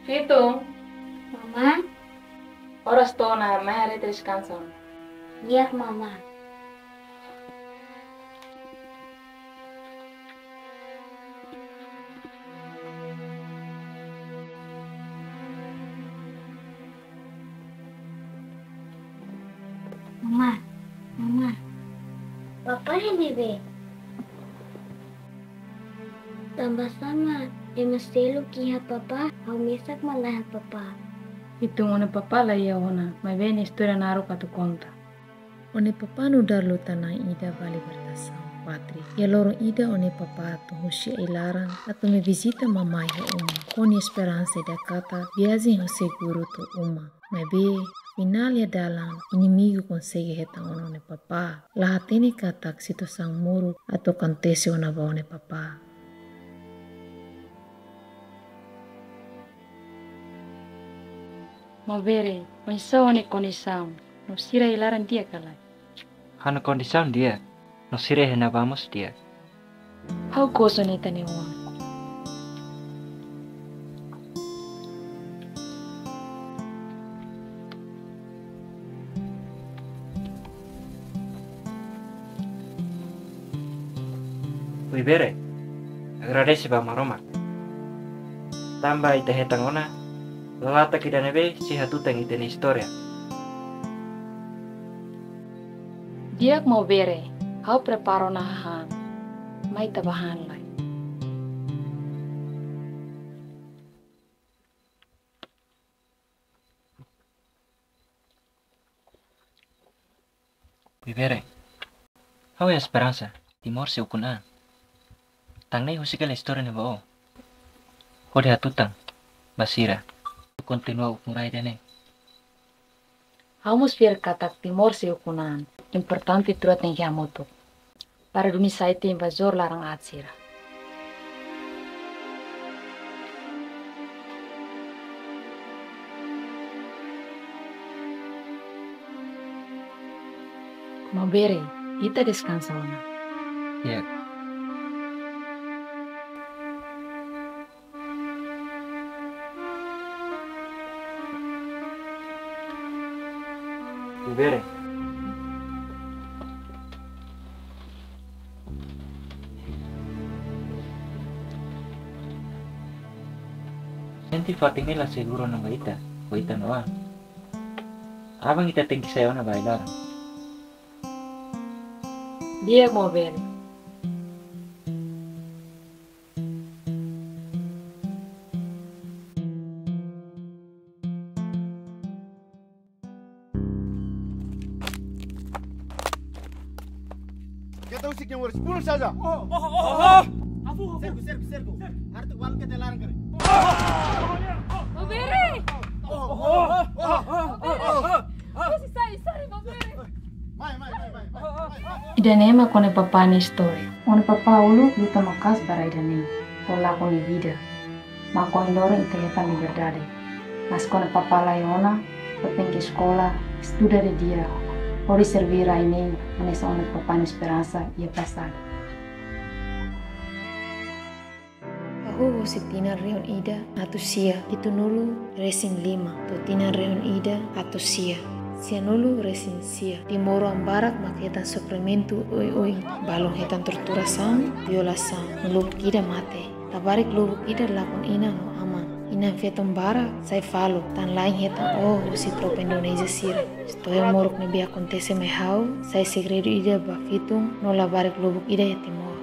Fitung, Mama, ora sto na mere descansando. iya mama. Mama, papa ini be. Tambah sama, mesti kiha papa, au misak malah papa. Fitung one papa la ia ona, mai bene história na aru tu conta. One papa no darlo tanai ida vale bertasam patri. Ya loro ida one papa tu husia ilarang atau me visita mamai ho uma. Koni esperança da kata viagem ho seguro tu uma. Mas be final ya dalam inimigo consegue heta one papa. La hatene kata situação muro atau acontece ona ba one papa. Mau bere, pensa one condição. No sira ilaran dia kalai. Hana condição dia. No sire hena vamos dia. How goes on it anyone? Vivere. Agradece ba maroma. Tambah ite hetang ona. Lalata kita nebe si hatutang ite ni historia. Dia mau bere, how preparo na hahan. Mai tabahan lai. Vivere. How é a esperança? Timor se ukunan. Tang nei husika la historia ni bao. Hode hatutang. Basira. Continua umurai dene. Vamos ver kata timor se ukunan. Importante turat ng yamoto. Para dumisay te invasor larang atsira. Mau bere, ita descansa ona. Ya. Vivere. Senti Fatimel la seguro na baita. Baita no va. Abang kita tinggi sayo na bailar. Dia mau bere. Kita usik yang urus 10 saja. Sergu. Hartu wal kita larang kare. Mau bere! Kasi sai, mau bere! Mai. Idanema kone papa ni story. One papa ulu luta makas bara idanema. Pola kone vida. Mako indore ite heta mi verdade. Mas kone papa layona, poteng ke sekolah, estuda de dia. Ori servir a ini, anesa one papa ni esperança ia passada. Aku si tina reon ida atau sia itu nulu resin 5 tu tina reon ida atau sia nulu resin sia di moro ambarak maketan suplemento oi balong hetan tortura sang violação lubuk ida mate tabarik lubuk ida lakon ina no ama ina feton bara sai falo tan lain hetan si tropa Indonesia sira stoya morok ne bi acontece me hau sai segredo ida ba fitung no la barik lubuk ida ya timor